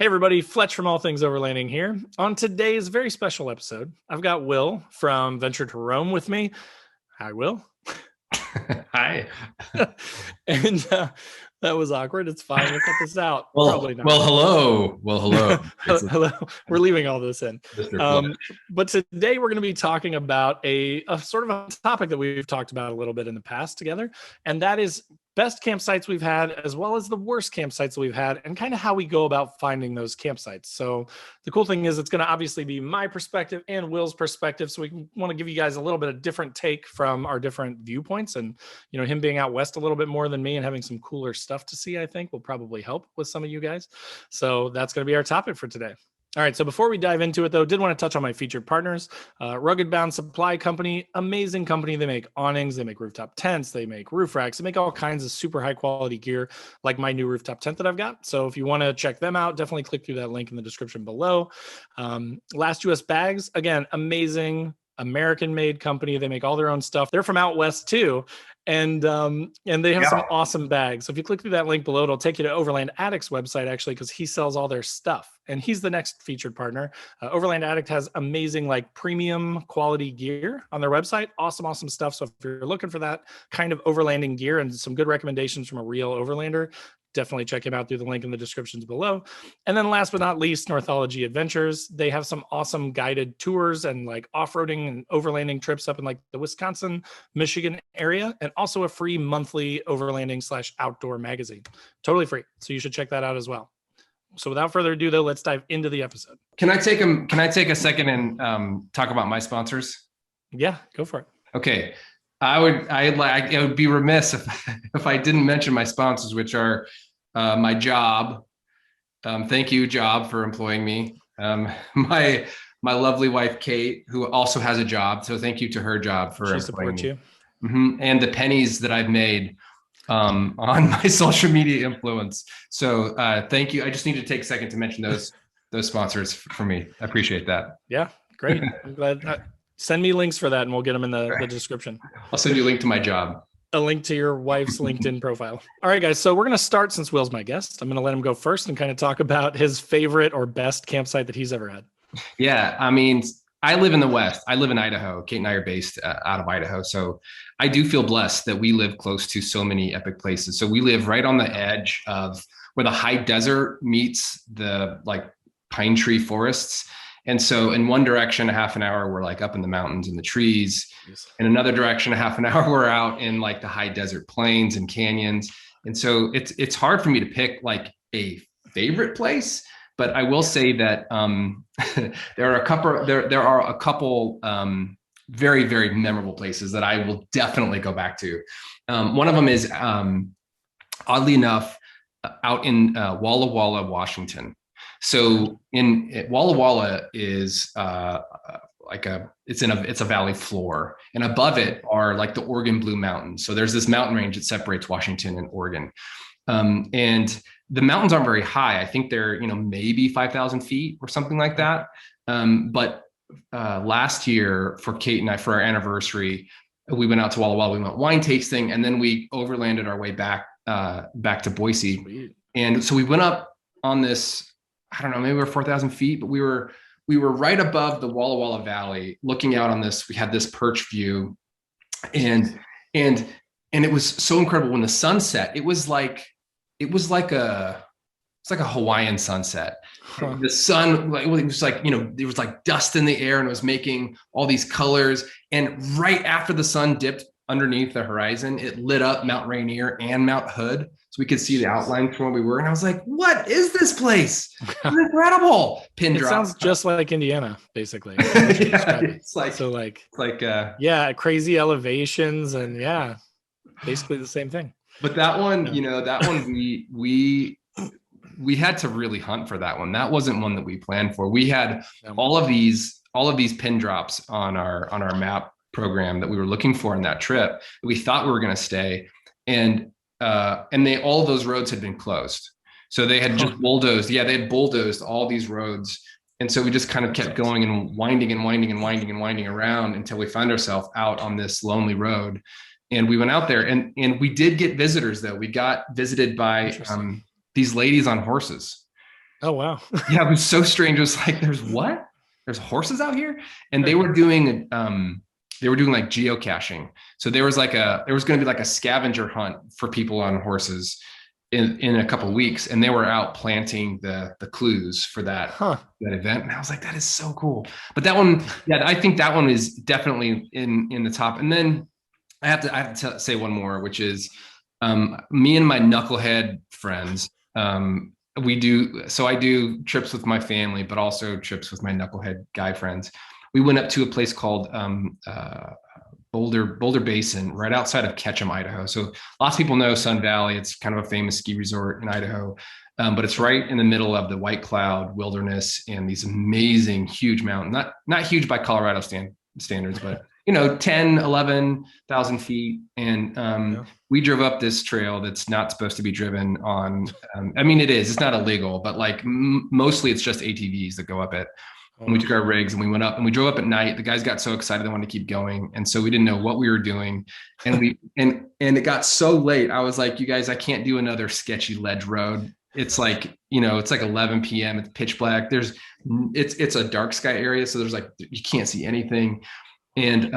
Everybody, Fletch from All Things Overlanding here. On today's very special episode, I've got Will from Venture to Rome with me. Hi, Will. Hi. And that was awkward. It's fine. We'll cut this out. Probably not. Hello. Hello. We're leaving all this in. But today we're going to be talking about a sort of a topic that we've talked about a little bit in the past together, and that is best campsites we've had, as well as the worst campsites that we've had, and kind of how we go about finding those campsites. So the cool thing is it's going to obviously be my perspective and Will's perspective. So we want to give you guys a little bit of different take from our different viewpoints. And, you know, him being out west a little bit more than me and having some cooler stuff to see, I think will probably help with some of you guys. So that's going to be our topic for today. All right, so before we dive into it, though, did want to touch on my featured partners. Rugged Bound Supply Company, amazing company. They make awnings, they make rooftop tents, they make roof racks, they make all kinds of super high quality gear, like my new rooftop tent that I've got. So if you want to check them out, definitely click through that link in the description below. Last US Bags, again, American-made company. They make all their own stuff. They're from out west too, and they have some awesome bags. So if you click through that link below, it'll take you to Overland Addict's website, actually, because he sells all their stuff, and he's the next featured partner. Overland Addict has amazing, like, premium quality gear on their website. Awesome stuff. So if you're looking for that kind of overlanding gear and some good recommendations from a real overlander, definitely check him out through the link in the descriptions below. And then last but not least, Northology Adventures. They have some awesome guided tours and like off-roading and overlanding trips up in like the Wisconsin, Michigan area, and also a free monthly overlanding/outdoor magazine. Totally free. So you should check that out as well. So without further ado, though, let's dive into the episode. Can I take a second and talk about my sponsors? Yeah, go for it. Okay. I would be remiss if I didn't mention my sponsors, which are my job. Thank you, job, for employing me. My lovely wife, Kate, who also has a job. So thank you to her job for employing me. You. Mm-hmm. And the pennies that I've made on my social media influence. So thank you. I just need to take a second to mention those sponsors for me. I appreciate that. Yeah, great. I'm glad. Send me links for that and we'll get them in the description. I'll send you a link to my job. A link to your wife's LinkedIn profile. All right, guys. So we're going to start, since Will's my guest. I'm going to let him go first and kind of talk about his favorite or best campsite that he's ever had. Yeah. I mean, I live in the West. I live in Idaho. Kate and I are based out of Idaho. So I do feel blessed that we live close to so many epic places. So we live right on the edge of where the high desert meets the like pine tree forests. And so in one direction, a half an hour, we're like up in the mountains and the trees. Yes. In another direction, a half an hour, we're out in like the high desert plains and canyons. And so it's hard for me to pick like a favorite place, but I will say that there are a couple very, very memorable places that I will definitely go back to. One of them is oddly enough out in Walla Walla, Washington. So Walla Walla is it's a valley floor, and above it are like the Oregon Blue Mountains. So there's this mountain range that separates Washington and Oregon, and the mountains aren't very high. I think they're maybe 5,000 feet or something like that. But last year for Kate and I, for our anniversary, we went out to Walla Walla. We went wine tasting, and then we overlanded our way back to Boise. Sweet. And so we went up on this. I don't know, maybe we're 4,000 feet, but we were right above the Walla Walla Valley, looking out on this. We had this perch view, and it was so incredible when the sun set. It was like a Hawaiian sunset. Huh. The sun, it was like there was like dust in the air, and it was making all these colors. And right after the sun dipped underneath the horizon, it lit up Mount Rainier and Mount Hood. So we could see the outline from where we were. And I was like, what is this place? It's incredible. Pin drop. It sounds just like Indiana, basically. It's crazy elevations and basically the same thing. But that one, that one we had to really hunt for that one. That wasn't one that we planned for. We had all of these pin drops on our map program that we were looking for in that trip. We thought we were going to stay, and all of those roads had been closed. So they had just bulldozed. Yeah, they had bulldozed all these roads. And so we just kind of kept going and winding around until we found ourselves out on this lonely road. And we went out there, and we did get visitors, though. We got visited by these ladies on horses. Oh, wow. Yeah, it was so strange. It was like, there's horses out here, and they were doing like geocaching. So there was going to be like a scavenger hunt for people on horses in a couple of weeks, and they were out planting the clues for that event. And I was like, that is so cool. But that one, yeah, I think that one is definitely in the top. And then I have to say one more, which is me and my knucklehead friends. I do trips with my family, but also trips with my knucklehead guy friends. We went up to a place called Boulder Basin, right outside of Ketchum, Idaho. So lots of people know Sun Valley. It's kind of a famous ski resort in Idaho, but it's right in the middle of the White Cloud wilderness and these amazing, huge mountains. Not huge by Colorado standards, but 10, 11,000 feet. And we drove up this trail that's not supposed to be driven on. I mean, it's not illegal, but like mostly it's just ATVs that go up it. And we took our rigs and we went up and we drove up at night. The guys got so excited they wanted to keep going. And so we didn't know what we were doing. And and it got so late. I was like, you guys, I can't do another sketchy ledge road. It's like, it's like 11 p.m. It's pitch black. It's a dark sky area. So there's like, you can't see anything. And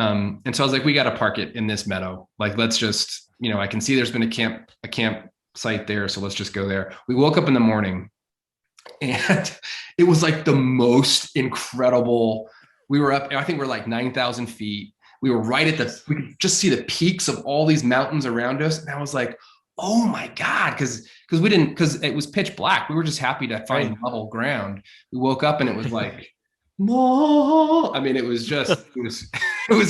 so I was like, we got to park it in this meadow. Like, let's just, I can see there's been a campsite there. So let's just go there. We woke up in the morning and it was like the most incredible. We were up, I think we're like 9,000 feet. We were right we could just see the peaks of all these mountains around us. And I was like, oh my God. Cause it was pitch black. We were just happy to find level ground. We woke up and it was like, no, I mean, it was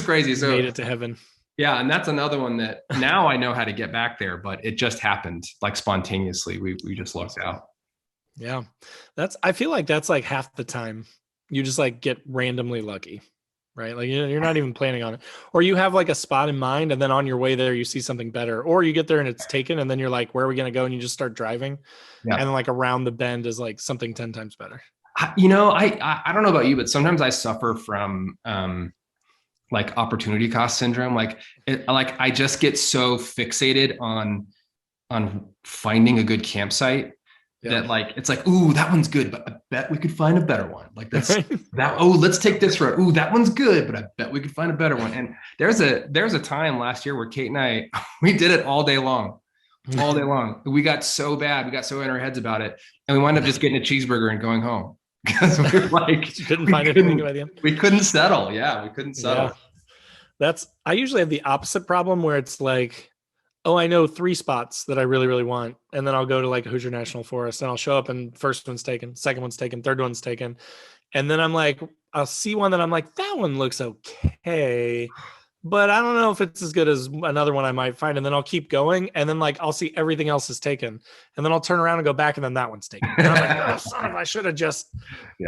crazy. So made it to heaven. Yeah. And that's another one that now I know how to get back there, but it just happened like spontaneously. We just lucked out. Yeah. I feel like that's like half the time you just like get randomly lucky, right? Like you're not even planning on it, or you have like a spot in mind and then on your way there, you see something better, or you get there and it's taken. And then you're like, where are we going to go? And you just start driving. Yeah. And then like around the bend is like something 10 times better. I don't know about you, but sometimes I suffer from like opportunity cost syndrome. Like I just get so fixated on finding a good campsite that like, it's like, ooh, that one's good, but I bet we could find a better one. Like let's take this road. Ooh, that one's good, but I bet we could find a better one. And there's a time last year where Kate and I, we did it all day long. We got so bad. We got so in our heads about it. And we wound up just getting a cheeseburger and going home. Because we were like, you couldn't find anything by the end. We couldn't settle. Yeah, we couldn't settle. Yeah. I usually have the opposite problem where it's like, oh, I know 3 spots that I really, really want. And then I'll go to like Hoosier National Forest and I'll show up and first one's taken, second one's taken, third one's taken. And then I'm like, I'll see one that I'm like, that one looks okay, but I don't know if it's as good as another one I might find. And then I'll keep going. And then like, I'll see everything else is taken. And then I'll turn around and go back and then that one's taken. And I'm like, oh, son of, I should have just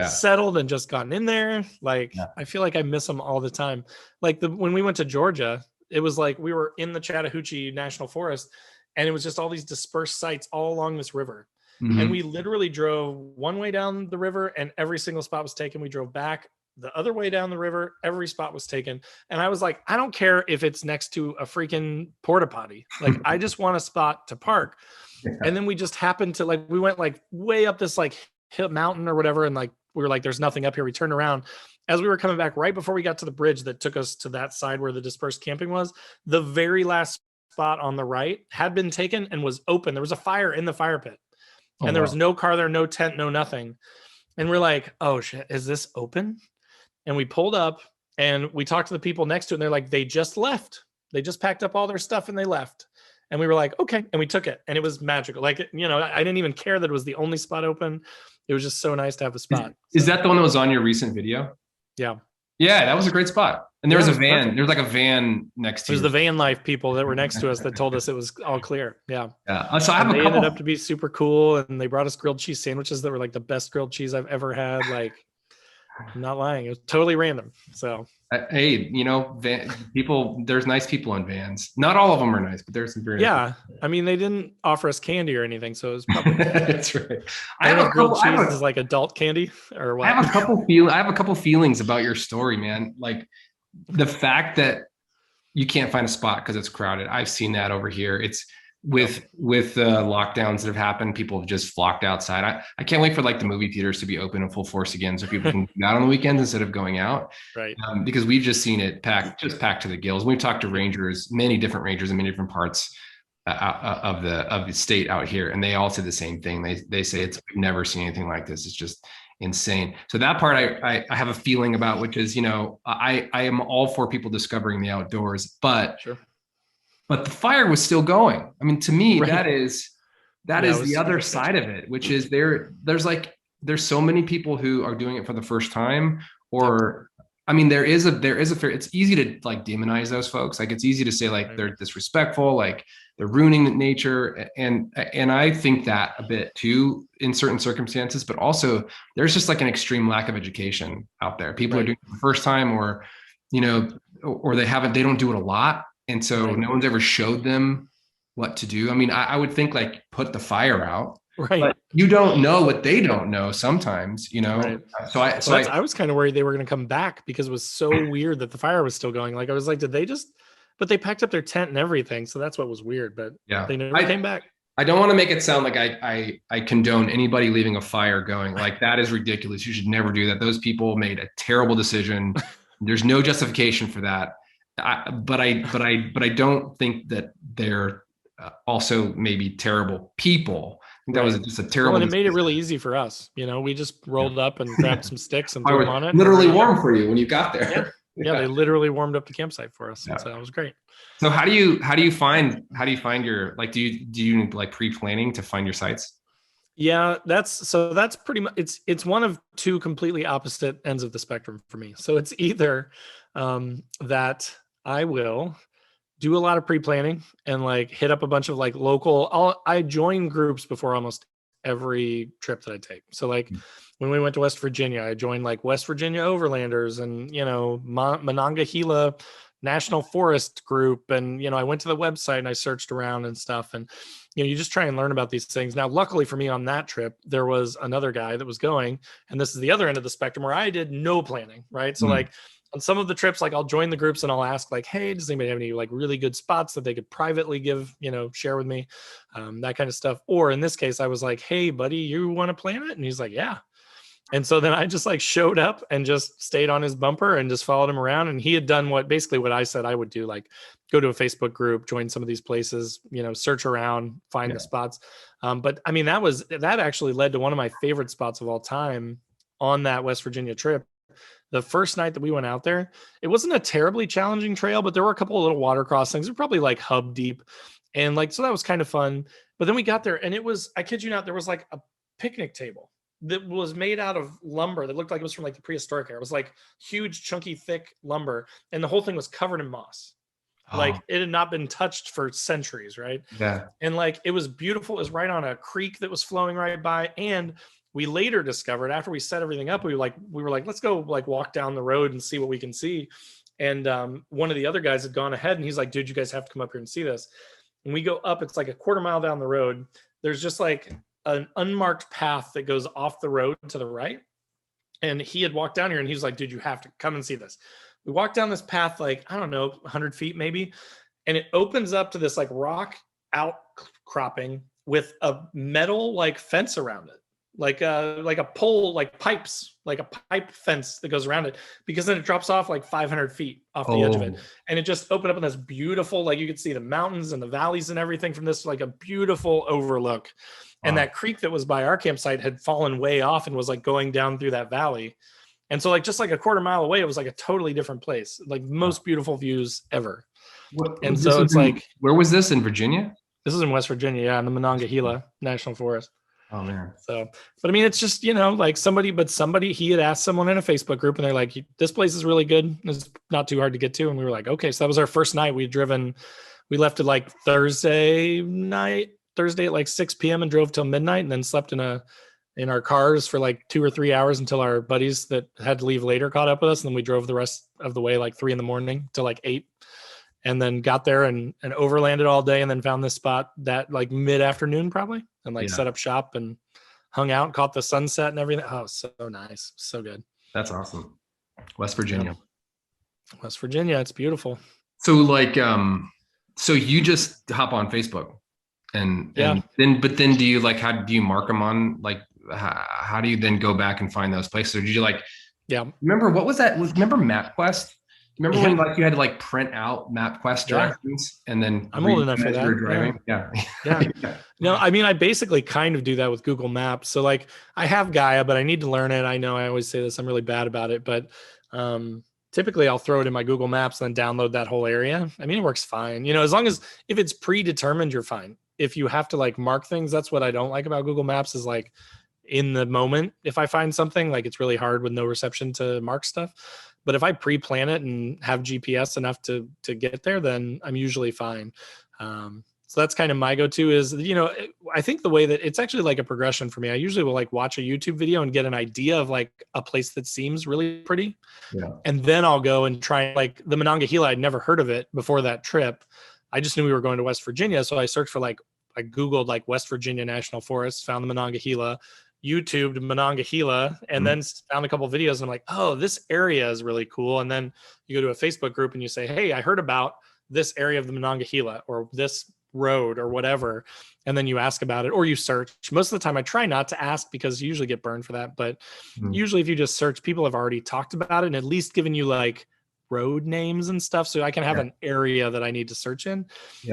settled and just gotten in there. Like, I feel like I miss them all the time. Like when we went to Georgia, it was like, we were in the Chattahoochee National Forest and it was just all these dispersed sites all along this river. Mm-hmm. And we literally drove one way down the river and every single spot was taken. We drove back the other way down the river, every spot was taken. And I was like, I don't care if it's next to a freaking porta potty. Like, I just want a spot to park. Yeah. And then we just happened to we went like way up this like hill mountain or whatever. And like, we were like, there's nothing up here. We turned around as we were coming back right before we got to the bridge that took us to that side where the dispersed camping was. The very last spot on the right had been taken and was open. There was a fire in the fire pit and there was no car there, no tent, no nothing. And we're like, oh shit, is this open? And we pulled up and we talked to the people next to it. And they're like, they just left. They just packed up all their stuff and they left. And we were like, okay. And we took it. And it was magical. Like, I didn't even care that it was the only spot open. It was just so nice to have a spot. Is that the one that was on your recent video? Yeah. Yeah, that was a great spot. And there was a van. Perfect. There was like a van next to you. It was the van life people that were next to us that told us it was all clear. Yeah. Yeah. So they ended up to be super cool. And they brought us grilled cheese sandwiches that were like the best grilled cheese I've ever had. Like, I'm not lying. It was totally random. So, hey, people, there's nice people in vans. Not all of them are nice, but there's some very nice people. I mean, they didn't offer us candy or anything. So it was probably, that's right. I don't know if grilled cheese is like adult candy or what. I have a couple feelings about your story, man. Like the fact that you can't find a spot because it's crowded. I've seen that over here. with the lockdowns that have happened, people have just flocked outside. I can't wait for like the movie theaters to be open in full force again, so people can go out on the weekends instead of going out. Right. Because we've just seen it packed to the gills. We've talked to rangers, many different rangers in many different parts of the state out here, and they all say the same thing. They say we've never seen anything like this. It's just insane. So that part I have a feeling about, which is, I am all for people discovering the outdoors, but Sure. But the fire was still going. I mean, to me, Right. that is the other side of it, which is there's so many people who are doing it for the first time, or I mean, there is a fair, it's easy to like demonize those folks. Like it's easy to say like they're disrespectful, like they're ruining nature. And I think that a bit too in certain circumstances, but also there's just like an extreme lack of education out there. People are doing it for the first time, or, or they don't do it a lot. And so no one's ever showed them what to do. I mean, I would think like put the fire out, but you don't know what they don't know sometimes, Right. So I was kind of worried they were going to come back because it was so weird that the fire was still going. Like I was like, but they packed up their tent and everything. So that's what was weird, but they never came back. I don't want to make it sound like I condone anybody leaving a fire going. Like that is ridiculous. You should never do that. Those people made a terrible decision. There's no justification for that. But I don't think that they're also maybe terrible people. I think that was just a terrible. And it made it really easy for us. We just rolled up and grabbed some sticks and threw them on it. Literally warm for you when you got there. Yeah, they literally warmed up the campsite for us. So it was great. So how do you find your, like, do you like pre-planning to find your sites? Yeah, that's pretty much, it's one of two completely opposite ends of the spectrum for me. So it's either that I will do a lot of pre-planning and like hit up a bunch of like local, I join groups before almost every trip that I take. So like when we went to West Virginia, I joined like West Virginia Overlanders and, Monongahela National Forest group. And, I went to the website and I searched around and stuff. And, you just try and learn about these things. Now, luckily for me on that trip, there was another guy that was going, and this is the other end of the spectrum where I did no planning, right? So like on some of the trips, like I'll join the groups and I'll ask like, hey, does anybody have any like really good spots that they could privately give, share with me, that kind of stuff. Or in this case, I was like, hey buddy, you want to plan it? And he's like, yeah. And so then I just like showed up and just stayed on his bumper and just followed him around. And he had done basically what I said I would do, like go to a Facebook group, join some of these places, search around, find the spots. But I mean, that actually led to one of my favorite spots of all time on that West Virginia trip. The first night that we went out there, it wasn't a terribly challenging trail, but there were a couple of little water crossings. They're probably like hub deep. And like, so that was kind of fun. But then we got there and it was, I kid you not, there was like a picnic table that was made out of lumber that looked like it was from like the prehistoric era. It was like huge, chunky, thick lumber. And the whole thing was covered in moss. Like it had not been touched for centuries. Right. Yeah. And like, it was beautiful. It was right on a creek that was flowing right by. And we later discovered after we set everything up, we were like, let's go like walk down the road and see what we can see. And one of the other guys had gone ahead and he's like, dude, you guys have to come up here and see this. And we go up, it's like a quarter mile down the road. There's just like an unmarked path that goes off the road to the right. And he had walked down here and he was like, dude, you have to come and see this. We walked down this path, like, I don't know, 100 feet maybe. And it opens up to this like rock outcropping with a metal like fence around it. Like a pole, like pipes, like a pipe fence that goes around it, because then it drops off like 500 feet off the edge of it. And it just opened up in this beautiful, like you could see the mountains and the valleys and everything from this, like a beautiful overlook. And that creek that was by our campsite had fallen way off and was like going down through that valley. And so like, just like a quarter mile away, it was like a totally different place, like most beautiful views ever. And so it's like, where was this, in Virginia? This is in West Virginia, in the Monongahela National Forest. Oh man. So, but I mean, it's just, like somebody, he had asked someone in a Facebook group and they're like, this place is really good. It's not too hard to get to. And we were like, okay. So that was our first night. We left at like Thursday at like 6 p.m. and drove till midnight, and then slept in our cars for like 2 or 3 hours until our buddies that had to leave later caught up with us. And then we drove the rest of the way, like 3 a.m. till like 8. And then got there and overlanded all day, and then found this spot that like mid-afternoon probably, and like set up shop and hung out, caught the sunset and everything. Oh, so nice. So good. That's awesome. West Virginia. Yeah. West Virginia. It's beautiful. So like, so you just hop on Facebook. And then do you like, how do you mark them on, like, how do you then go back and find those places? Or did you like, remember what was that? Remember MapQuest? Remember when like you had to like print out MapQuest directions and then I'm old enough for that. You're driving? Yeah. No, I mean, I basically kind of do that with Google Maps. So like I have Gaia, but I need to learn it. I know I always say this, I'm really bad about it, but typically I'll throw it in my Google Maps and then download that whole area. I mean, it works fine. You know, as long as if it's predetermined, you're fine. If you have to like mark things, that's what I don't like about Google Maps is like in the moment, if I find something, like it's really hard with no reception to mark stuff. But if I pre-plan it and have GPS enough to get there, then I'm usually fine. So that's kind of my go-to is, you know, I think the way that it's actually like a progression for me. I usually will like watch a YouTube video and get an idea of like a place that seems really pretty. Yeah. And then I'll go and try like the Monongahela. I'd never heard of it before that trip. I just knew we were going to West Virginia. So I searched for like, I Googled like West Virginia National Forest, found the Monongahela, YouTubed Monongahela, and then found a couple of videos. And I'm like, oh, this area is really cool. And then you go to a Facebook group and you say, hey, I heard about this area of the Monongahela or this road or whatever. And then you ask about it or you search. Most of the time I try not to ask because you usually get burned for that. But usually if you just search, people have already talked about it and at least given you like road names and stuff. So I can have an area that I need to search in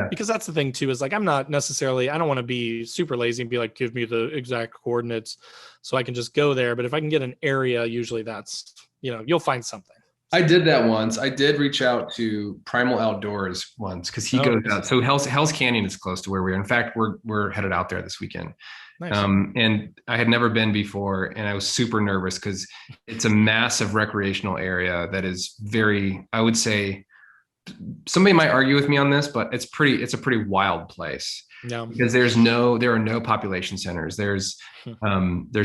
because that's the thing too, is like, I'm not necessarily, I don't want to be super lazy and be like, give me the exact coordinates so I can just go there. But if I can get an area, usually that's, you know, you'll find something. I did that once. I did reach out to Primal Outdoors once because he goes out. So Hell's Canyon is close to where we are. In fact, we're headed out there this weekend. Nice. And I had never been before, and I was super nervous because it's a massive recreational area that is very, I would say, somebody might argue with me on this, but it's a pretty wild place. No. Because there are no population centers. There's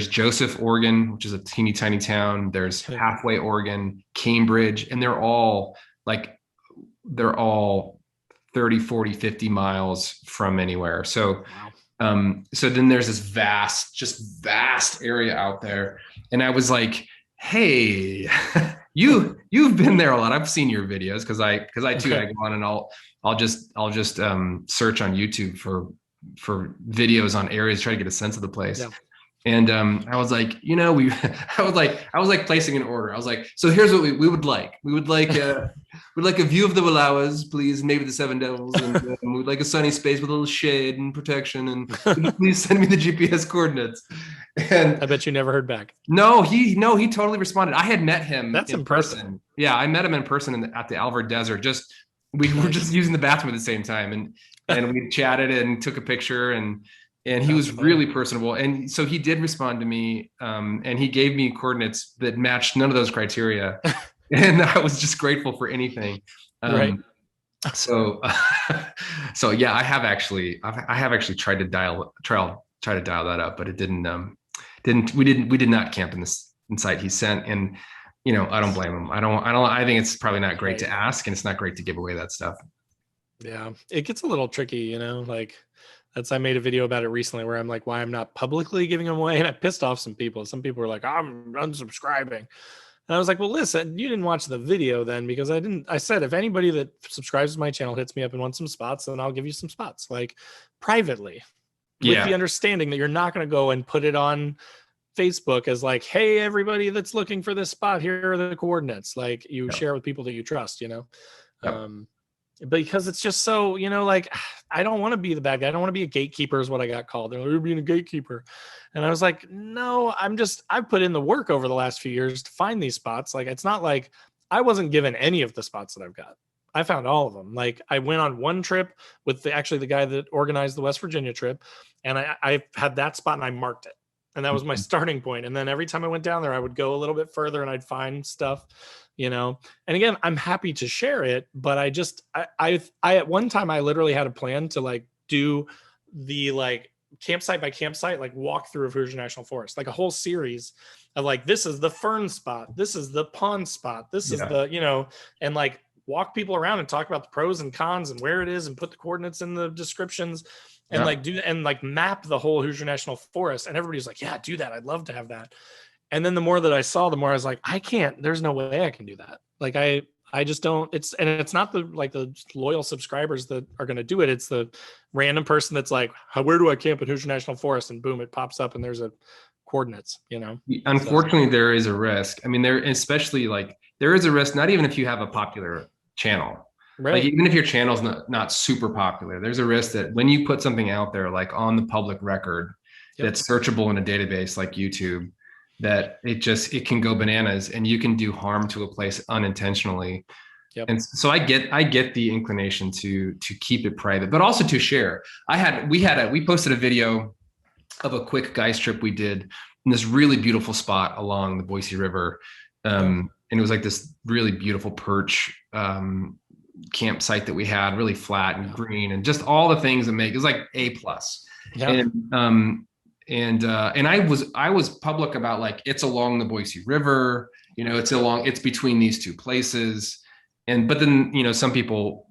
Joseph, Oregon, which is a teeny tiny town. There's Halfway, Oregon, Cambridge, and they're all 30, 40, 50 miles from anywhere. So so then there's this vast area out there. And I was like, hey, you've been there a lot. I've seen your videos because I too, I go on and I'll just search on YouTube for videos on areas, try to get a sense of the place. Yeah. And I was like, you know, I was like placing an order. I was like, so here's what we would like. We'd like a view of the Wallowas, please, maybe the Seven Devils, and we'd like a sunny space with a little shade and protection. And please send me the GPS coordinates. And I bet you never heard back. No, he totally responded. I had met him. That's impressive. Person. Yeah, I met him in person at the Alvord Desert. We were just using the bathroom at the same time, and we chatted and took a picture, and he was really personable. And so he did respond to me, and he gave me coordinates that matched none of those criteria. And I was just grateful for anything. Right. So yeah, I have actually tried to dial that up, but it didn't. We did not camp in sight he sent. And you know, I don't blame him. I think it's probably not great to ask, and it's not great to give away that stuff. Yeah, it gets a little tricky, you know, like I made a video about it recently where I'm like, why I'm not publicly giving them away. And I pissed off some people. Some people were like, I'm unsubscribing. And I was like, well, listen, you didn't watch the video then, because I said, if anybody that subscribes to my channel hits me up and wants some spots, then I'll give you some spots, like privately, with the understanding that you're not going to go and put it on Facebook as like, hey, everybody that's looking for this spot, here are the coordinates. Like you share with people that you trust, you know? Yep. Because it's just so, you know, like, I don't want to be the bad guy. I don't want to be a gatekeeper is what I got called. They're like, you're being a gatekeeper. And I was like, no, I've put in the work over the last few years to find these spots. Like, it's not like I wasn't given any of the spots that I've got. I found all of them. Like I went on one trip with the guy that organized the West Virginia trip. And I had that spot and I marked it. And that was my starting point. And then every time I went down there, I would go a little bit further and I'd find stuff, you know. And again, I'm happy to share it, but I at one time I literally had a plan to like do the like campsite by campsite, like walk through of Hoosier National Forest, like a whole series of like, this is the fern spot, this is the pond spot, this is the, you know, and like walk people around and talk about the pros and cons and where it is and put the coordinates in the descriptions. And like map the whole Hoosier National Forest. And everybody's like, yeah, do that. I'd love to have that. And then the more that I saw, the more I was like, there's no way I can do that. Like I I just don't, it's not the loyal subscribers that are going to do it. It's the random person that's like, where do I camp in Hoosier National Forest? And boom, it pops up and there's a coordinates, Unfortunately, there is a risk. I mean, there is a risk, not even if you have a popular channel. Right. Like even if your channel's not super popular, there's a risk that when you put something out there, like on the public record, that's searchable in a database like YouTube, that it can go bananas and you can do harm to a place unintentionally. Yep. And so I get the inclination to keep it private, but also to share. We posted a video of a quick guys trip we did in this really beautiful spot along the Boise River. And it was like this really beautiful perch campsite that we had, really flat and green and just all the things that make it was like A+. And I was public about like, it's along the Boise River, it's between these two places. But then, some people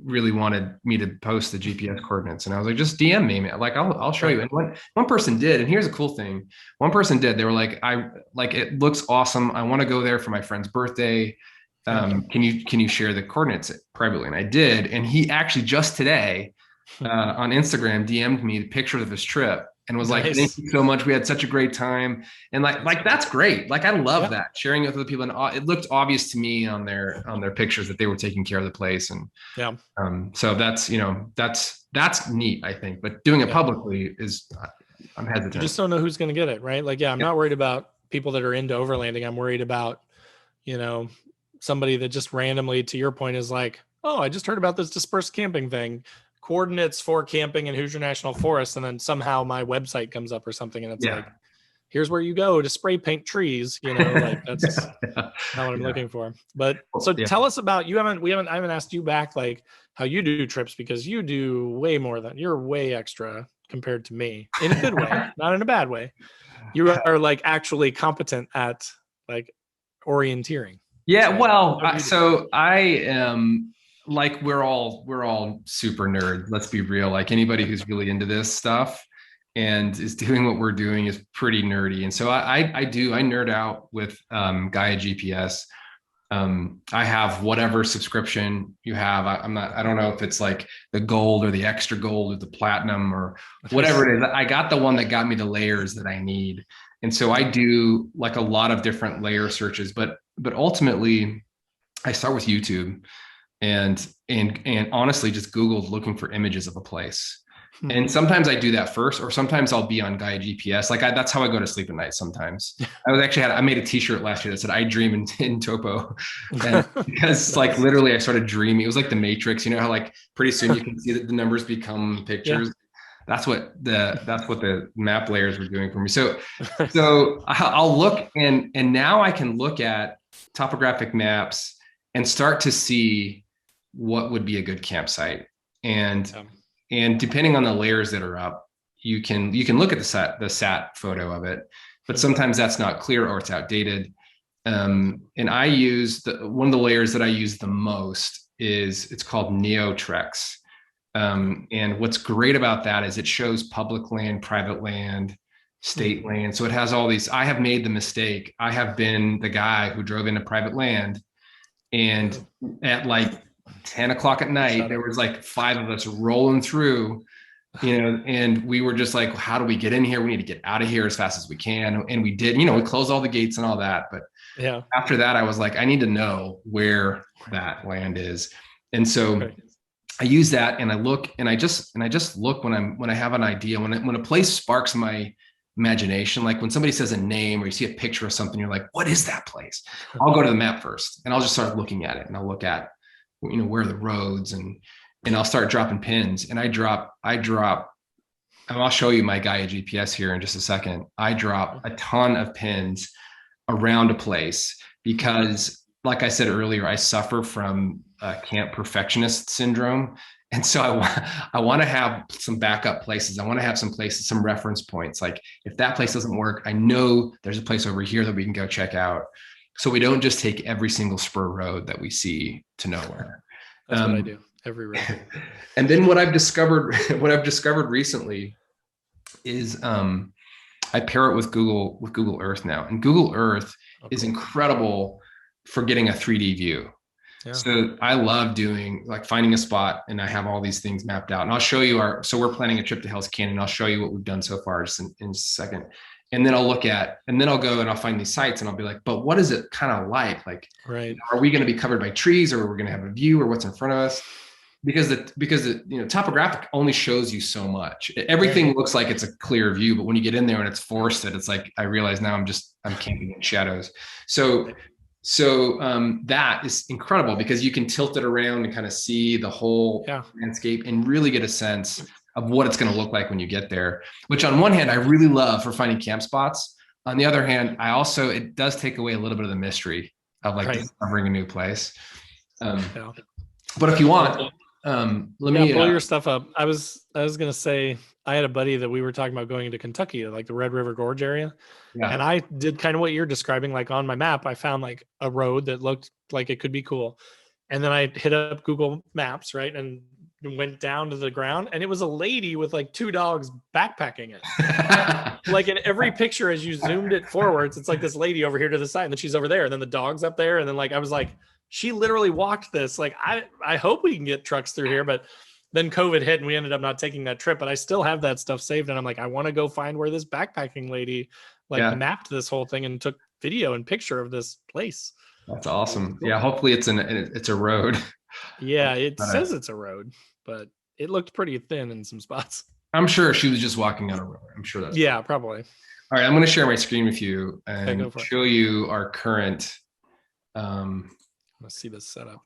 really wanted me to post the GPS coordinates. And I was like, just DM me, man. Like, I'll show you. And one person did, and here's a cool thing. One person did, they were like, it looks awesome. I want to go there for my friend's birthday. Can you share the coordinates privately? And I did. And he actually just today on Instagram DM'd me the picture of his trip and was like, thank you so much. We had such a great time. And like, that's great. Like, I love that, sharing it with other people. And it looked obvious to me on their pictures that they were taking care of the place. And so that's, that's neat, I think, but doing it publicly I'm hesitant. You just don't know who's going to get it, right? Like, I'm not worried about people that are into overlanding. I'm worried about, somebody that just randomly, to your point, is like, oh, I just heard about this dispersed camping thing. Coordinates for camping in Hoosier National Forest, and then somehow my website comes up or something, and it's like, here's where you go to spray paint trees. Like that's not what I'm looking for. But so tell us about I haven't asked you back like how you do trips, because you do way more you're way extra compared to me in a good way, not in a bad way. You are like actually competent at like orienteering. Yeah, well, so I am. Like we're all super nerds. Let's be real. Like anybody who's really into this stuff and is doing what we're doing is pretty nerdy. And so I nerd out with Gaia GPS. I have whatever subscription you have. I don't know if it's like the gold or the extra gold or the platinum or whatever it is. I got the one that got me the layers that I need. And so I do like a lot of different layer searches, but ultimately I start with YouTube. And honestly just Googled looking for images of a place. And sometimes I do that first, or sometimes I'll be on Gaia GPS. Like that's how I go to sleep at night sometimes. I made a t-shirt last year that said, I dream in topo. And because like literally I started dreaming. It was like the Matrix, how like pretty soon you can see that the numbers become pictures. That's what the map layers were doing for me. So I'll look and now I can look at topographic maps and start to see what would be a good campsite. And depending on the layers that are up, you can look at the sat photo of it, but sometimes that's not clear or it's outdated. And I use one of the layers that I use the most it's called NeoTrex. And what's great about that is it shows public land, private land, state land. So it has all these. I have made the mistake. I have been the guy who drove into private land, and at like 10 o'clock at night, there was like 5 of us rolling through, and we were just like, how do we get in here? We need to get out of here as fast as we can. And we did, we closed all the gates and all that. But after that, I was like, I need to know where that land is. And so I use that and I look and I just look when I have an idea, when a place sparks my imagination, like when somebody says a name or you see a picture of something, you're like, what is that place? I'll go to the map first and I'll just start looking at it, and I'll look at, where are the roads, and I'll start dropping pins, and I drop, and I'll show you my Gaia GPS here in just a second. I drop a ton of pins around a place because, like I said earlier, I suffer from camp perfectionist syndrome. And so I want to have some backup places. I want to have some places, some reference points. Like if that place doesn't work, I know there's a place over here that we can go check out. So we don't just take every single spur road that we see to nowhere. That's what I do every road. And then what I've discovered recently is I pair it with Google Earth now. And Google Earth is incredible for getting a 3D view. Yeah. So I love doing like finding a spot, and I have all these things mapped out, and I'll show you so we're planning a trip to Hell's Canyon. I'll show you what we've done so far just in just a second. And then I'll go and I'll find these sites and I'll be like, but what is it kind of like? Like, right. Are we going to be covered by trees, or are we going to have a view, or what's in front of us? Because topographic only shows you so much. Everything looks like it's a clear view, but when you get in there and it's forested, it's like, I realize now I'm camping in shadows. So that is incredible because you can tilt it around and kind of see the whole landscape and really get a sense of what it's going to look like when you get there, which on one hand, I really love for finding camp spots. On the other hand, it does take away a little bit of the mystery of like discovering a new place. But if you want, let me pull your stuff up. I was going to say, I had a buddy that we were talking about going into Kentucky, like the Red River Gorge area. Yeah. And I did kind of what you're describing. Like on my map, I found like a road that looked like it could be cool. And then I hit up Google Maps, right? And went down to the ground, and it was a lady with like 2 dogs backpacking it. Like in every picture, as you zoomed it forwards, it's like this lady over here to the side, and then she's over there, and then the dog's up there. And then like, I was like, she literally walked this. Like, I hope we can get trucks through here, but then COVID hit and we ended up not taking that trip, but I still have that stuff saved. And I'm like, I want to go find where this backpacking lady mapped this whole thing and took video and picture of this place. That's awesome. Cool. Yeah. Hopefully it's a road. Yeah. It says it's a road, but it looked pretty thin in some spots. I'm sure she was just walking on a road. I'm sure that's probably. All right. I'm going to share my screen with you and show you our current. Let's see this setup.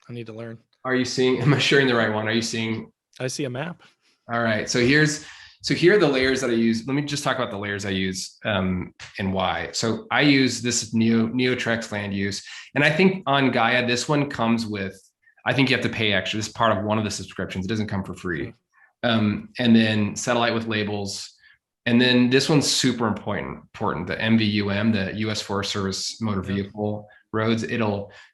I need to learn. Am I sharing the right one? Are you seeing? I see a map. All right. So here are the layers that I use. Let me just talk about the layers I use and why. So I use this Neotrex land use. And I think on Gaia, this one comes with, I think you have to pay extra. This is part of one of the subscriptions. It doesn't come for free. And then satellite with labels. And then this one's super important, the MVUM, the US Forest Service motor vehicle roads.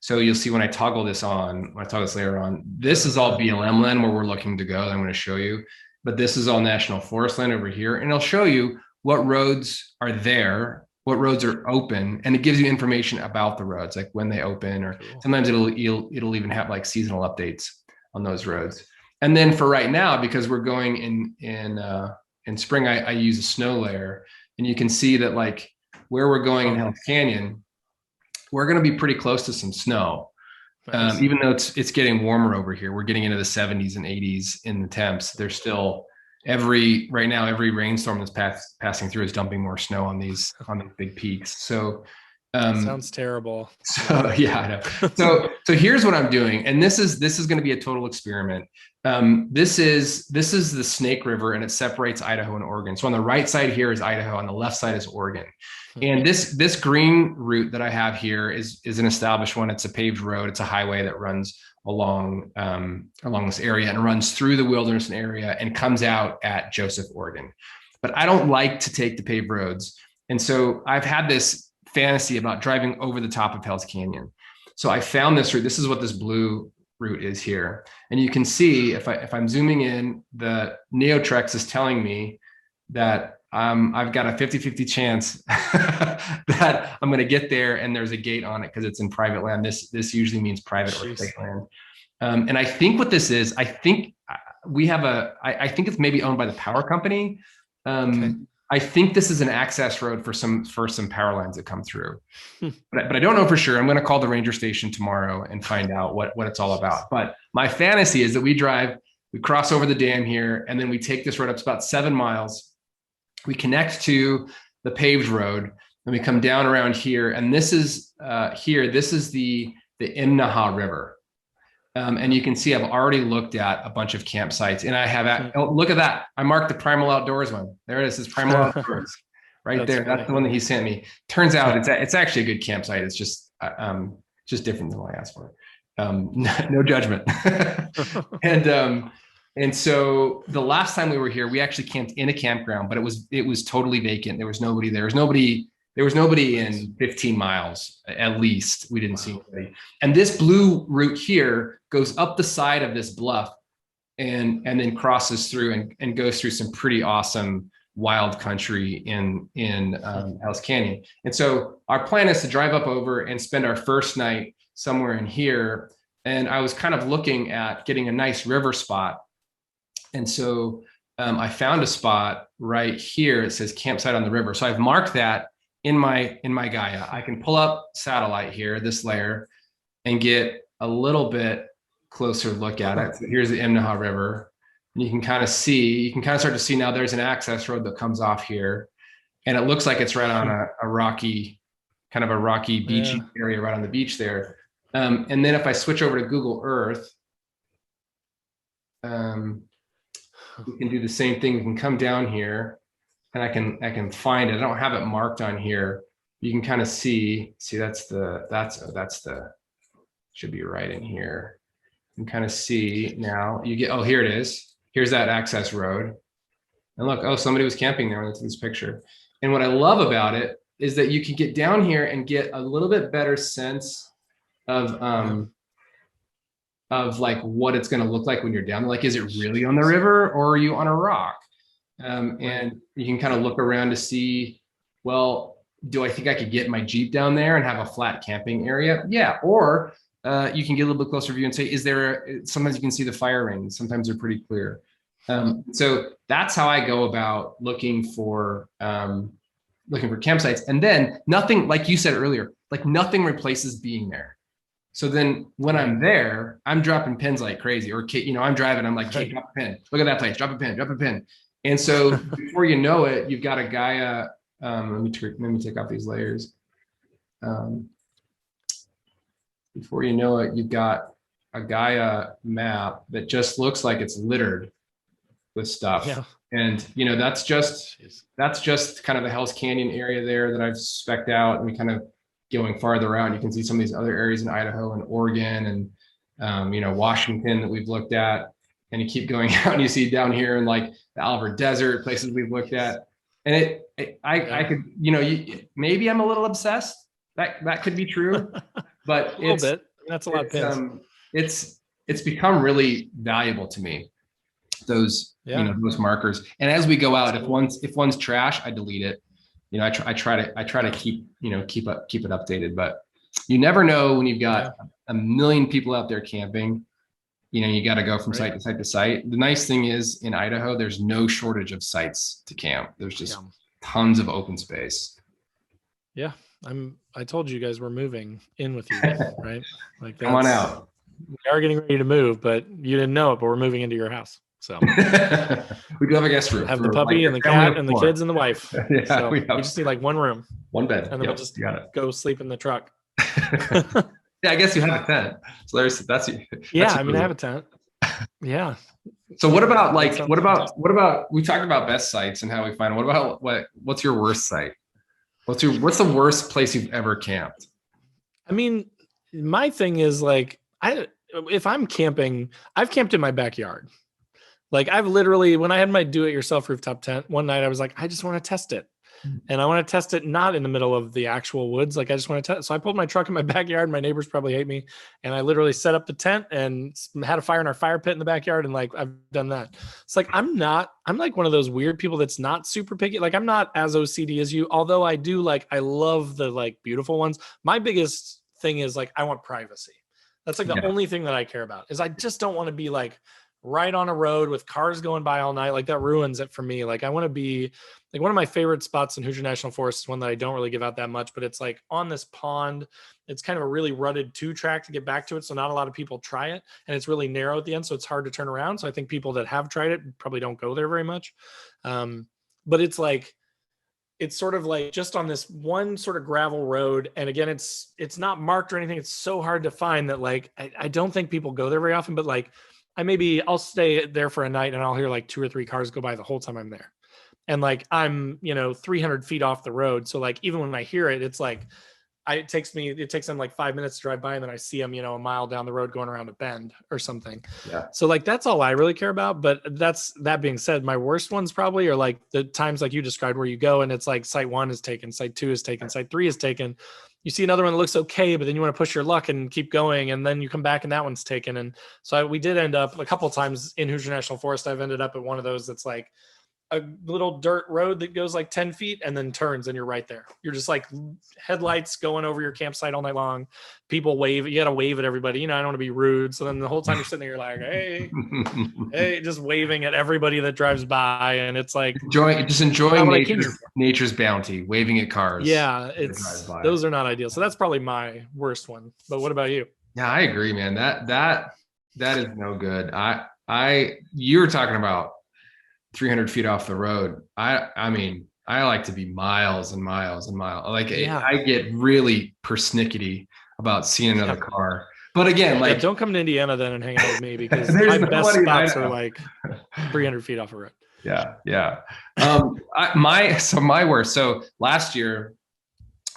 So you'll see when I toggle this layer on, this is all BLM land where we're looking to go. I'm going to show you, but this is all national forest land over here. And it'll show you what roads are there, what roads are open. And it gives you information about the roads, like when they open, or sometimes it'll even have like seasonal updates on those roads. And then for right now, because we're going in spring, I use a snow layer, and you can see that like where we're going in Hell's Canyon, we're going to be pretty close to some snow. Nice. Even though it's getting warmer over here, we're getting into the 70s and 80s in the temps. There's still every rainstorm that's passing through is dumping more snow on these big peaks. So sounds terrible. So yeah, I know. So here's what I'm doing, and this is going to be a total experiment. This is the Snake River, and it separates Idaho and Oregon. So on the right side here is Idaho, on the left side is Oregon. And this green route that I have here is an established one. It's a paved road. It's a highway that runs along this area and runs through the wilderness area and comes out at Joseph, Oregon. But I don't like to take the paved roads, and so I've had this fantasy about driving over the top of Hell's Canyon. So I found this route. This is what this blue route is here, and you can see if I'm zooming in, the Neotrex is telling me that I've got a 50-50 chance that I'm going to get there, and there's a gate on it because it's in private land. This usually means private or state land. And I think what this is, I think it's maybe owned by the power company. I think this is an access road for some power lines that come through, but I don't know for sure. I'm going to call the ranger station tomorrow and find out what it's all about. But my fantasy is that we cross over the dam here, and then we take this road up. It's about 7 miles. We connect to the paved road, and we come down around here. And this is the Imnaha River. And you can see I've already looked at a bunch of campsites, and I have look at that. I marked the Primal Outdoors one. There it is. It's Primal Outdoors right there. Funny. That's the one that he sent me. Turns out it's actually a good campsite. It's just different than what I asked for. No judgment. And so the last time we were here, we actually camped in a campground, but it was totally vacant. There was nobody there. There was nobody in 15 miles, at least. We didn't see anybody. And this blue route here goes up the side of this bluff and then crosses through and goes through some pretty awesome wild country in Hell's Canyon. And so our plan is to drive up over and spend our first night somewhere in here, and I was kind of looking at getting a nice river spot. And so I found a spot right here. It says campsite on the river. So I've marked that in my Gaia. I can pull up satellite here, this layer, and get a little bit closer look at it. So here's the Imnaha River. And you can kind of start to see now there's an access road that comes off here. And it looks like it's right on a rocky, kind of a rocky beachy area right on the beach there. And then if I switch over to Google Earth, we can do the same thing. We can come down here and I can find it. I don't have it marked on here. You can kind of see that's should be right in here. You can kind of see now you get, oh, here it is. Here's that access road. And look, oh, somebody was camping there when it's in this picture. And what I love about it is that you can get down here and get a little bit better sense of like what it's going to look like when you're down there. Like, is it really on the river or are you on a rock? And you can kind of look around to see, well, do I think I could get my Jeep down there and have a flat camping area? Yeah. Or you can get a little bit closer view and say, sometimes you can see the fire rings. Sometimes they're pretty clear. So that's how I go about looking for campsites. And then nothing, like you said earlier, like nothing replaces being there. So then when I'm there, I'm dropping pins like crazy, or, I'm driving, I'm like, hey, drop a pin, look at that place, drop a pin. And so before you know it, you've got a Gaia, let me take off these layers. Before you know it, you've got a Gaia map that just looks like it's littered with stuff. Yeah. And, that's just kind of the Hell's Canyon area there that I've spec'd out, and we kind of going farther out, you can see some of these other areas in Idaho and Oregon and, Washington that we've looked at. And you keep going out and you see down here in like the Oliver Desert, places we've looked at. And I could, maybe I'm a little obsessed. That could be true, but a little bit. That's a lot of pins. It's become really valuable to me. Those, those markers. And as we go out, if one's trash, I delete it. I try to keep it updated, but you never know when you've got a million people out there camping. You got to go from site to site to site. The nice thing is in Idaho, there's no shortage of sites to camp. There's just tons of open space. Yeah. I told you guys we're moving in with you, right? Like, come on out. We are getting ready to move, but you didn't know it, but we're moving into your house. So we do have a guest room. Have the puppy and the cat and the kids and the wife. Yeah, so we just need like one room, one bed, and then we'll just go sleep in the truck. Yeah, I guess you have a tent. So that's I have a tent. Yeah. So what about we talked about best sites and how we find them. What about what's your worst site? What's the worst place you've ever camped? I mean, my thing is like, if I'm camping, I've camped in my backyard. Like, I've literally, when I had my do-it-yourself rooftop tent, one night I was like, I just want to test it. And I want to test it not in the middle of the actual woods. Like, I just want to test. So I pulled my truck in my backyard. My neighbors probably hate me. And I literally set up the tent and had a fire in our fire pit in the backyard. And like, I've done that. It's like, I'm like one of those weird people that's not super picky. Like, I'm not as OCD as you, although I do I love the like beautiful ones. My biggest thing is like, I want privacy. That's like the only thing that I care about is I just don't want to be like right on a road with cars going by all night. Like, that ruins it for me. Like, I want to be like, one of my favorite spots in Hoosier National Forest is one that I don't really give out that much, but it's like on this pond. It's kind of a really rutted 2-track to get back to it. So not a lot of people try it, and it's really narrow at the end. So it's hard to turn around. So I think people that have tried it probably don't go there very much. But it's like, it's sort of like just on this one sort of gravel road. And again, it's not marked or anything. It's so hard to find that like, I don't think people go there very often, but like, I'll stay there for a night and I'll hear like 2 or 3 cars go by the whole time I'm there. And like, I'm, 300 feet off the road. So like, even when I hear it, it's like, it takes them like 5 minutes to drive by, and then I see them, a mile down the road going around a bend or something. Yeah. So like, that's all I really care about. But that being said, my worst ones probably are like the times like you described where you go and it's like site 1 is taken, site 2 is taken, site 3 is taken. You see another one that looks okay, but then you want to push your luck and keep going. And then you come back and that one's taken. And so we did end up a couple of times in Hoosier National Forest. I've ended up at one of those that's like, a little dirt road that goes like 10 feet and then turns, and you're right there. You're just like headlights going over your campsite all night long. People wave. You got to wave at everybody. I don't want to be rude. So then the whole time you're sitting there, you're like, hey, just waving at everybody that drives by. And it's like, enjoying nature's bounty, waving at cars. Yeah, those are not ideal. So that's probably my worst one. But what about you? Yeah, I agree, man. That is no good. You were talking about 300 feet off the road. I mean, I like to be miles and miles and miles. Like I get really persnickety about seeing another car. But again, like don't come to Indiana then and hang out with me, because my best spots are like 300 feet off a road. Yeah. My worst. So last year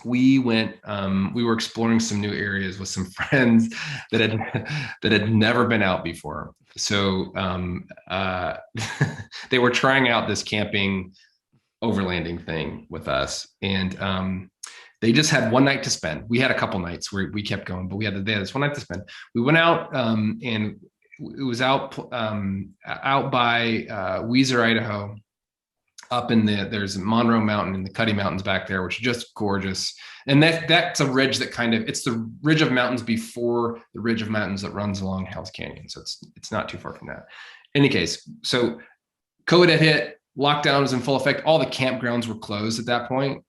we went, we were exploring some new areas with some friends that had never been out before. So they were trying out this camping overlanding thing with us, and they just had one night to spend. We had a couple nights where we kept going, but they had this one night to spend. We went out, and it was out by Weiser, Idaho. Up in there's Monroe Mountain and the Cuddy Mountains back there, which are just gorgeous. And that's a ridge that it's the ridge of mountains before the ridge of mountains that runs along Hell's Canyon. So it's not too far from that. In any case, so COVID had hit, lockdown was in full effect. All the campgrounds were closed at that point.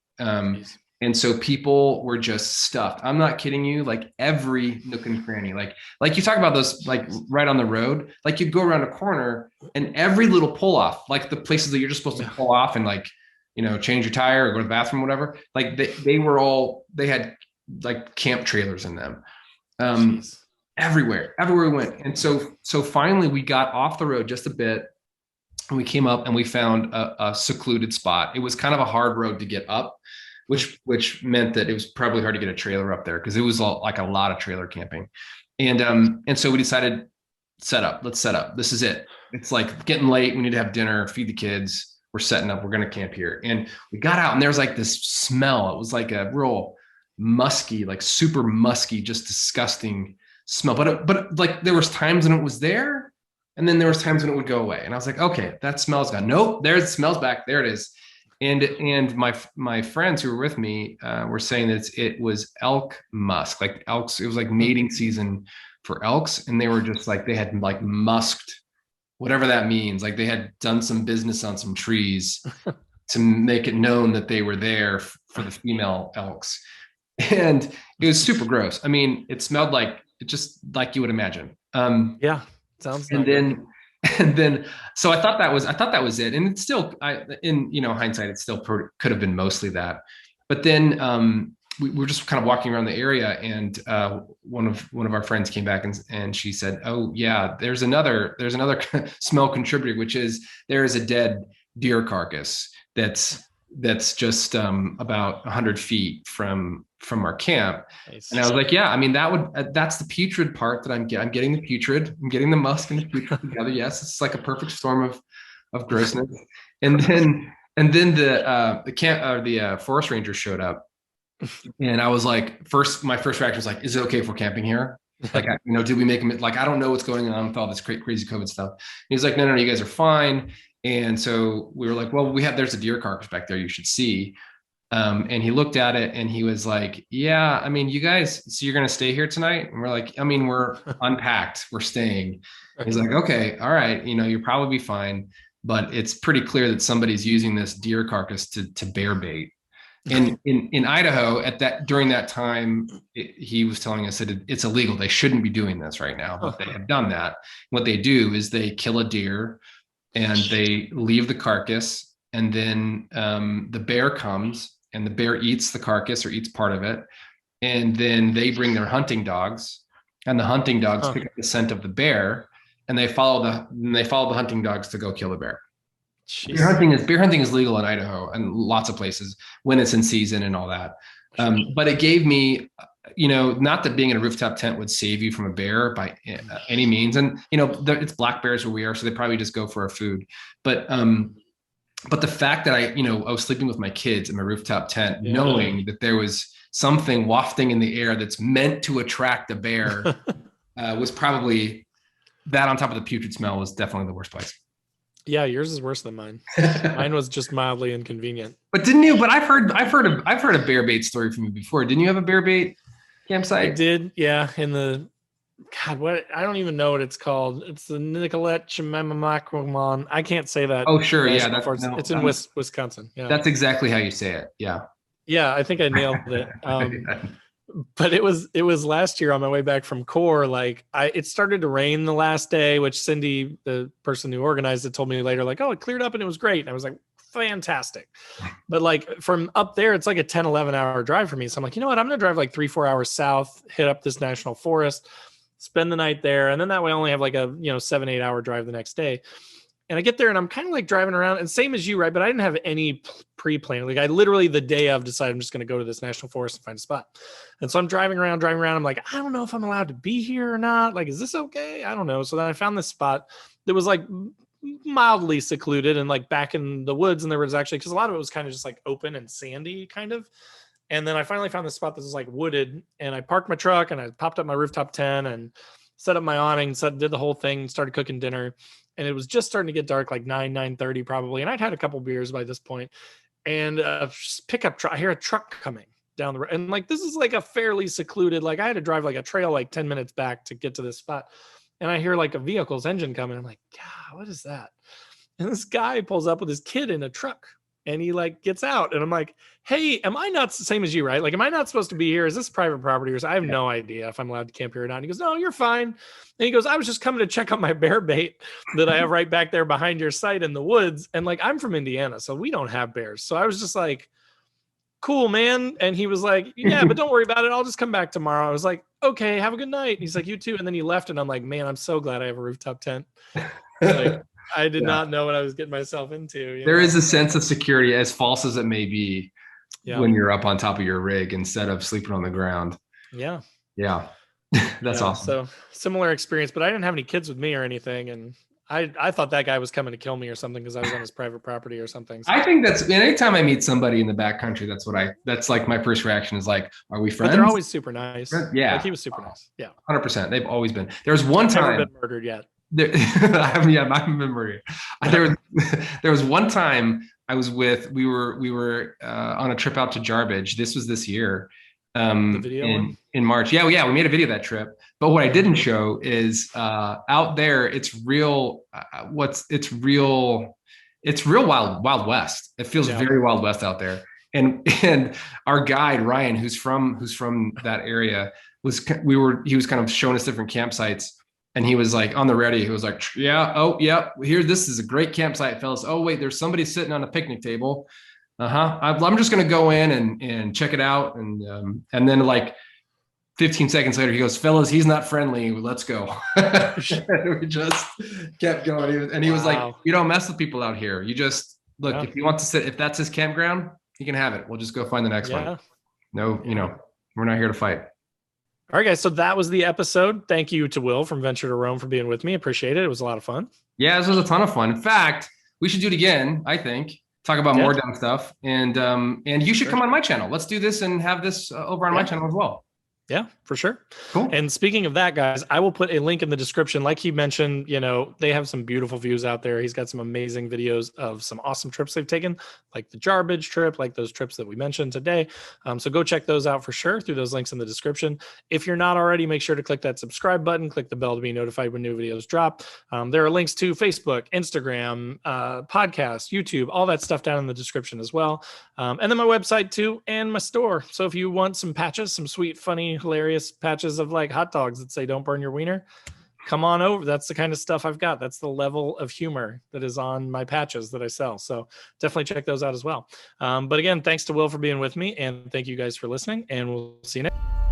And so people were just stuffed. I'm not kidding you. Like every nook and cranny, like you talk about those, like right on the road, like you'd go around a corner and every little pull off, like the places that you're just supposed to pull off and like, change your tire or go to the bathroom, whatever. Like they had like camp trailers in them, everywhere we went. And so finally we got off the road just a bit, and we came up and we found a secluded spot. It was kind of a hard road to get up, which meant that it was probably hard to get a trailer up there, because it was like a lot of trailer camping. And so we decided, let's set up. This is it. It's like getting late. We need to have dinner, feed the kids. We're setting up. We're going to camp here. And we got out and there was like this smell. It was like a real musky, like super musky, just disgusting smell. But like there was times when it was there, and then there was times when it would go away. And I was like, okay, that smell's gone. Nope, there's the smell's back. There it is. And my friends who were with me were saying that it was elk musk, like elks. It was like mating season for elks, and they were just like, they had like musked, whatever that means. Like they had done some business on some trees to make it known that they were there for the female elks, and it was super gross. I mean, it smelled like just like you would imagine. Yeah, sounds. And then, so I thought that was it. And it's still, in hindsight, it still could have been mostly that. But then we were just kind of walking around the area, and one of our friends came back and she said, "Oh yeah, there's another smell contributor, which is there is a dead deer carcass that's just about 100 feet from our camp." Nice. And I was like, yeah, I mean, that's the putrid part that I'm getting the putrid, I'm getting the musk and the putrid together. Yes, it's like a perfect storm of grossness. And then the camp or the forest ranger showed up, and I was like, my first reaction was like, is it okay if we're camping here? Like, did we make him, like, I don't know what's going on with all this crazy COVID stuff. And he's like, no, you guys are fine. And so we were like, well, there's a deer carcass back there, you should see. And he looked at it and he was like, yeah, I mean, you guys, so you're going to stay here tonight? And we're like, I mean, we're unpacked, we're staying. He's like, okay, all right. You'll probably be fine, but it's pretty clear that somebody's using this deer carcass to bear bait. And in Idaho during that time, he was telling us that it's illegal. They shouldn't be doing this right now, but they have done that. What they do is they kill a deer and they leave the carcass, and then the bear comes and the bear eats the carcass or eats part of it. And then they bring their hunting dogs, and the hunting dogs pick up the scent of the bear, and they follow the hunting dogs to go kill the bear. Jeez. Bear hunting is legal in Idaho and lots of places when it's in season and all that. But it gave me, not that being in a rooftop tent would save you from a bear by any means. And, it's black bears where we are, so they probably just go for our food. But the fact that I was sleeping with my kids in my rooftop tent, knowing that there was something wafting in the air that's meant to attract a bear was probably, that on top of the putrid smell, was definitely the worst place. Yeah, yours is worse than mine. Mine was just mildly inconvenient. But didn't you? But I've heard a bear bait story from you before. Didn't you have a bear bait I campsite? did, yeah. In the God, what I don't even know what it's called. It's the Nicolette Chimamacramon. I can't say that Oh, sure. Yeah, national that's forest. no, It's in Wisconsin. Yeah, that's exactly how you say it. Yeah. yeah. I think I nailed it. But it was last year on my way back from Core. Like it started to rain the last day, which Cindy, the person who organized it, told me later, like, oh, it cleared up and it was great. And I was like, fantastic. But like from up there, it's like a 10, 11-hour drive for me. So I'm like, you know what? I'm going to drive like 3-4 hours south, hit up this national forest, spend the night there. And then that way I only have like a, 7-8 hour drive the next day. And I get there and I'm kind of like driving around, and same as you, right? But I didn't have any pre-plan. Like I literally the day of decided I'm just going to go to this national forest and find a spot. And so I'm driving around. I'm like, I don't know if I'm allowed to be here or not. Like, is this okay? I don't know. So then I found this spot that was like mildly secluded and like back in the woods. And there was actually, because a lot of it was kind of just like open and sandy kind of. And then I finally found this spot that was like wooded, and I parked my truck and I popped up my rooftop tent and set up my awning, did the whole thing, started cooking dinner. And it was just starting to get dark, like 9:30 probably. And I'd had a couple beers by this point. And a pickup truck, I hear a truck coming down the road. And like, this is like a fairly secluded, like I had to drive like a trail, like 10 minutes back to get to this spot. And I hear like a vehicle's engine coming. I'm like, God, what is that? And this guy pulls up with his kid in a truck, and he like gets out, and I'm like, hey, am I not the same as you, right? Like, am I not supposed to be here? Is this private property? Or I have no idea if I'm allowed to camp here or not. And he goes, no, you're fine. And he goes, I was just coming to check on my bear bait that I have right back there behind your site in the woods. And like, I'm from Indiana, so we don't have bears. So I was just like, cool, man. And he was like, yeah, but don't worry about it. I'll just come back tomorrow. I was like, okay, have a good night. And he's like, you too. And then he left, and I'm like, man, I'm so glad I have a rooftop tent. Like, I did not know what I was getting myself into. There is a sense of security, as false as it may be, Yeah. when you're up on top of your rig instead of sleeping on the ground. Yeah. Yeah. That's awesome. So similar experience, but I didn't have any kids with me or anything. And I thought that guy was coming to kill me or something because I was on his private property or something. So. I think that's anytime I meet somebody in the backcountry, that's like my first reaction is like, are we friends? But they're always super nice. Yeah. Like he was super nice. Yeah. 100%. They've always been. There was one time. Never been murdered yet. I haven't been murdered. There was one time we were on a trip out to Jarbidge. This was this year. The video in March. Yeah, we made a video of that trip. But what I didn't show is out there, it's real. It's real Wild West. It feels very Wild West out there. And our guide Ryan, who's from that area, he was kind of showing us different campsites. And he was like on the ready. He was like, yeah, oh, yeah, this is a great campsite, fellas. Oh, wait, there's somebody sitting on a picnic table. I'm just going to go in and check it out. And then like 15 seconds later, he goes, fellas, he's not friendly. Let's go. We just kept going. And he was like, you don't mess with people out here. You just look, if you want to sit, if that's his campground, he can have it. We'll just go find the next one. No, we're not here to fight. All right, guys. So that was the episode. Thank you to Will from Venture to Roam for being with me. Appreciate it. It was a lot of fun. Yeah, this was a ton of fun. In fact, we should do it again, I think. Talk about more dumb stuff. And you should come on my channel. Let's do this and have this over on my channel as well. Yeah, for sure. Cool. And speaking of that, guys, I will put a link in the description. Like he mentioned, they have some beautiful views out there. He's got some amazing videos of some awesome trips they've taken, like the Jarbidge trip, like those trips that we mentioned today. So go check those out for sure through those links in the description. If you're not already, make sure to click that subscribe button, click the bell to be notified when new videos drop. There are links to Facebook, Instagram, podcast, YouTube, all that stuff down in the description as well. And then my website too, and my store. So if you want some patches, some sweet, funny, hilarious patches of like hot dogs that say don't burn your wiener, come on over. That's the kind of stuff I've got. That's the level of humor that is on my patches that I sell. So definitely check those out as well. But again, thanks to Will for being with me, and thank you guys for listening, and we'll see you next.